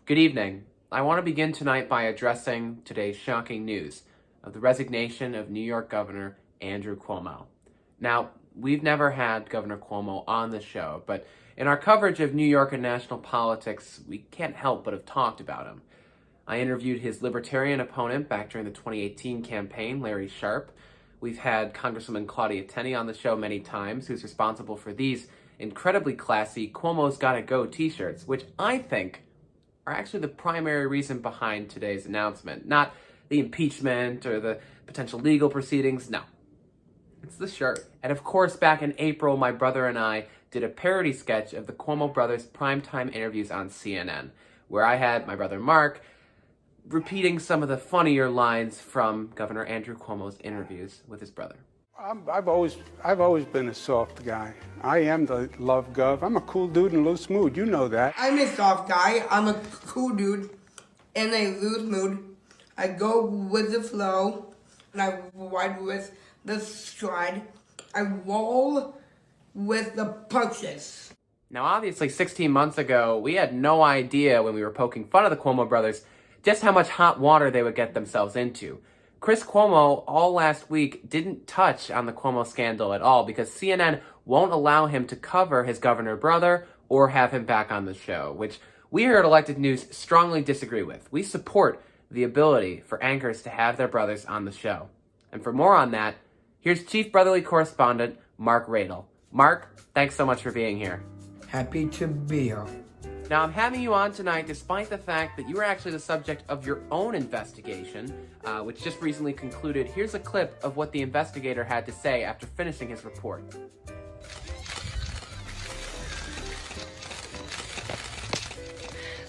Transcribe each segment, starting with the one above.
Good evening. I want to begin tonight by addressing today's shocking news of the resignation of New York Governor Andrew Cuomo. Now, we've never had Governor Cuomo on the show, but in our coverage of New York and national politics, we can't help but have talked about him. I interviewed his libertarian opponent back during the 2018 campaign, Larry Sharpe. We've had Congresswoman Claudia Tenney on the show many times, who's responsible for these incredibly classy Cuomo's Gotta Go t-shirts, which I think are actually the primary reason behind today's announcement. Not the impeachment or the potential legal proceedings, no. It's the shirt. And of course, back in April, my brother and I did a parody sketch of the Cuomo brothers' primetime interviews on CNN, where I had my brother Mark repeating some of the funnier lines from Governor Andrew Cuomo's interviews with his brother. I've always been a soft guy. I am the love gov. I'm a cool dude in a loose mood. You know that. I'm a soft guy. I'm a cool dude in a loose mood. I go with the flow, and I ride with the stride. I roll with the punches. Now, obviously, 16 months ago, we had no idea when we were poking fun of the Cuomo brothers just how much hot water they would get themselves into. Chris Cuomo, all last week, didn't touch on the Cuomo scandal at all because CNN won't allow him to cover his governor brother or have him back on the show, which we here at Elected News strongly disagree with. We support the ability for anchors to have their brothers on the show. And for more on that, here's Chief Brotherly Correspondent Mark Radel. Mark, thanks so much for being here. Happy to be here. Now, I'm having you on tonight despite the fact that you were actually the subject of your own investigation, which just recently concluded. Here's a clip of what the investigator had to say after finishing his report.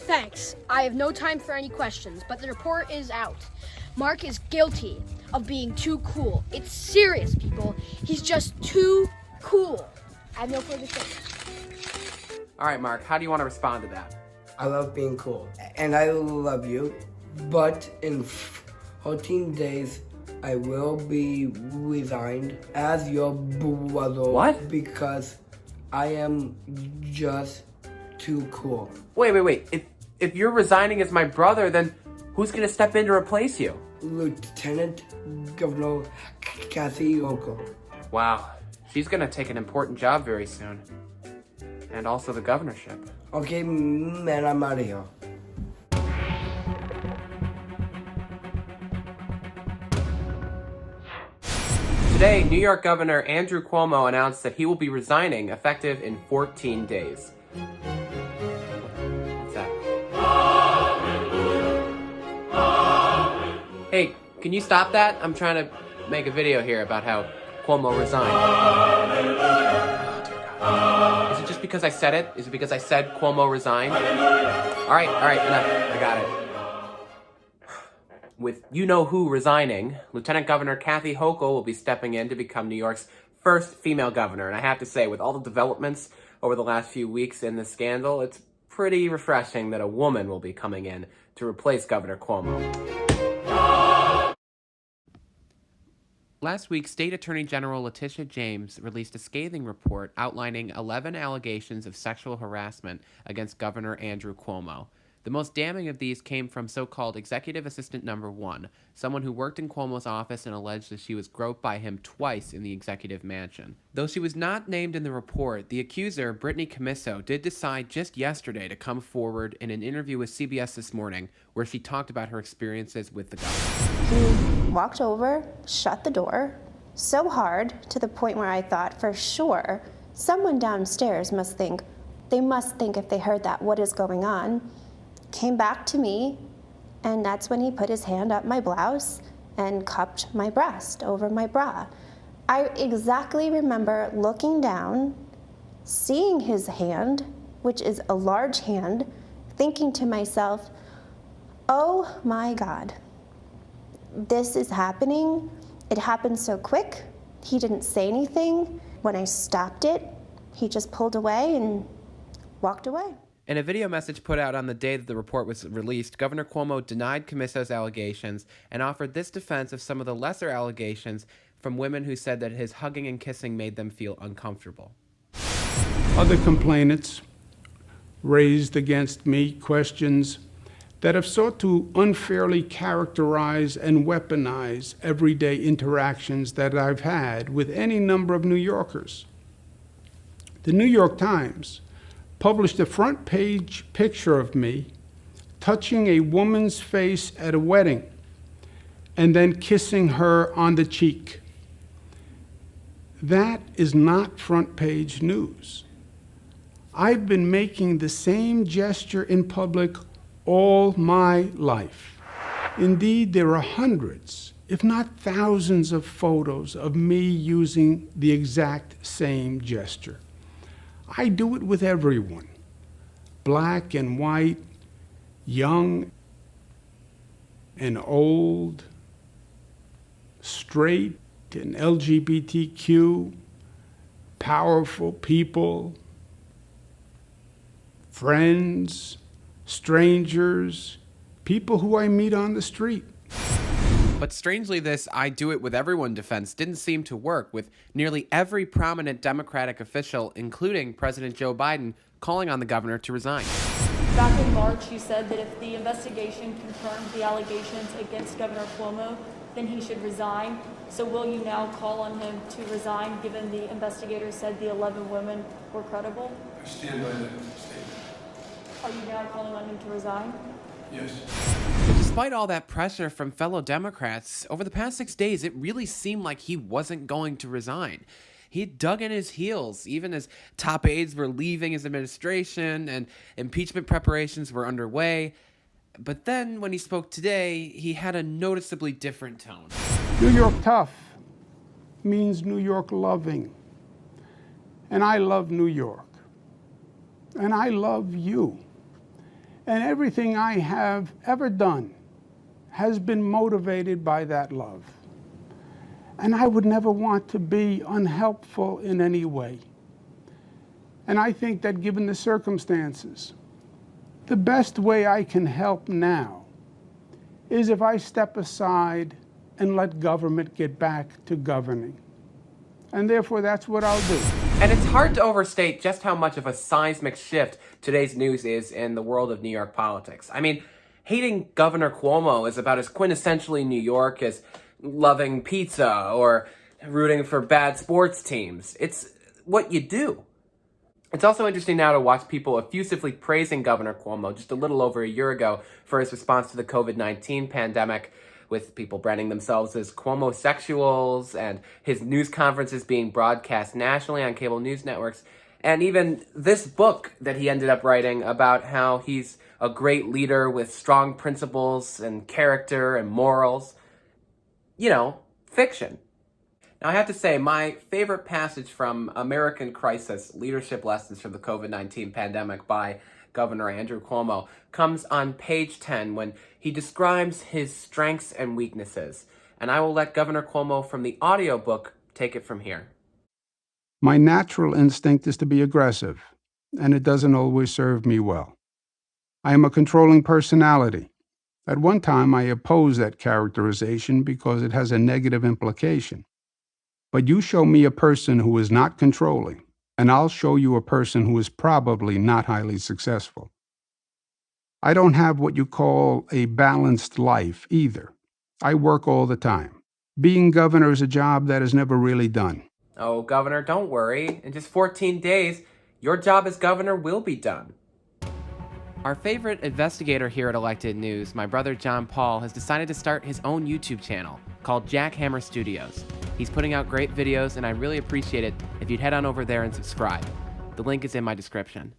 Thanks. I have no time for any questions, but the report is out. Mark is guilty of being too cool. It's serious, people. He's just too cool. I have no further questions. All right, Mark, how do you want to respond to that? I love being cool, and I love you, but in 14 days, I will be resigned as your brother. What? Because I am just too cool. Wait. If you're resigning as my brother, then who's going to step in to replace you? Lieutenant Governor Kathy Hochul. Wow, she's going to take an important job very soon. And also the governorship. Okay, man, I'm out of here. Today, New York Governor Andrew Cuomo announced that he will be resigning effective in 14 days. What's that? Hey, can you stop that? I'm trying to make a video here about how Cuomo resigned. Oh, dear God. Is it just because I said it? Is it because I said Cuomo resigned? All right, enough. I got it. With you-know-who resigning, Lieutenant Governor Kathy Hochul will be stepping in to become New York's first female governor. And I have to say, with all the developments over the last few weeks in this scandal, it's pretty refreshing that a woman will be coming in to replace Governor Cuomo. Last week, State Attorney General Letitia James released a scathing report outlining 11 allegations of sexual harassment against Governor Andrew Cuomo. The most damning of these came from so-called Executive Assistant Number 1, someone who worked in Cuomo's office and alleged that she was groped by him twice in the executive mansion. Though she was not named in the report, the accuser, Brittany Comeuppance, did decide just yesterday to come forward in an interview with CBS This Morning, where she talked about her experiences with the governor. He walked over, shut the door, so hard to the point where I thought, for sure, someone downstairs must think if they heard that, what is going on? Came back to me, and that's when he put his hand up my blouse and cupped my breast over my bra. I exactly remember looking down, seeing his hand, which is a large hand, thinking to myself, oh my God, this is happening. It happened so quick. He didn't say anything. When I stopped it, he just pulled away and walked away. In a video message put out on the day that the report was released, Governor Cuomo denied Comeuppance allegations and offered this defense of some of the lesser allegations from women who said that his hugging and kissing made them feel uncomfortable. Other complainants raised against me questions that have sought to unfairly characterize and weaponize everyday interactions that I've had with any number of New Yorkers. The New York Times published a front page picture of me touching a woman's face at a wedding and then kissing her on the cheek. That is not front page news. I've been making the same gesture in public all my life. Indeed, there are hundreds, if not thousands, of photos of me using the exact same gesture. I do it with everyone, black and white, young and old, straight and LGBTQ, powerful people, friends, strangers, people who I meet on the street. But strangely, this "I do it with everyone" defense didn't seem to work, with nearly every prominent Democratic official, including President Joe Biden, calling on the governor to resign. Back in March, you said that if the investigation confirmed the allegations against Governor Cuomo, then he should resign. So will you now call on him to resign, given the investigators said the 11 women were credible? I stand by that statement. Are you now calling on him to resign? Yes. But despite all that pressure from fellow Democrats, over the past 6 days, it really seemed like he wasn't going to resign. He dug in his heels, even as top aides were leaving his administration and impeachment preparations were underway. But then, when he spoke today, he had a noticeably different tone. New York tough means New York loving. And I love New York. And I love you. And everything I have ever done has been motivated by that love. And I would never want to be unhelpful in any way. And I think that given the circumstances, the best way I can help now is if I step aside and let government get back to governing. And therefore, that's what I'll do. And it's hard to overstate just how much of a seismic shift today's news is in the world of New York politics. I mean, hating Governor Cuomo is about as quintessentially New York as loving pizza or rooting for bad sports teams. It's what you do. It's also interesting now to watch people effusively praising Governor Cuomo just a little over a year ago for his response to the COVID-19 pandemic, with people branding themselves as Cuomosexuals and his news conferences being broadcast nationally on cable news networks. And even this book that he ended up writing about how he's a great leader with strong principles and character and morals. You know, fiction. Now, I have to say, my favorite passage from American Crisis, Leadership Lessons from the COVID-19 Pandemic by Governor Andrew Cuomo, comes on page 10 when he describes his strengths and weaknesses. And I will let Governor Cuomo from the audiobook take it from here. My natural instinct is to be aggressive, and it doesn't always serve me well. I am a controlling personality. At one time, I opposed that characterization because it has a negative implication. But you show me a person who is not controlling, and I'll show you a person who is probably not highly successful. I don't have what you call a balanced life either. I work all the time. Being governor is a job that is never really done. Oh, Governor, don't worry. In just 14 days, your job as governor will be done. Our favorite investigator here at Elected News, my brother John Paul, has decided to start his own YouTube channel called Jackhammer Studios. He's putting out great videos, and I really appreciate it if you'd head on over there and subscribe. The link is in my description.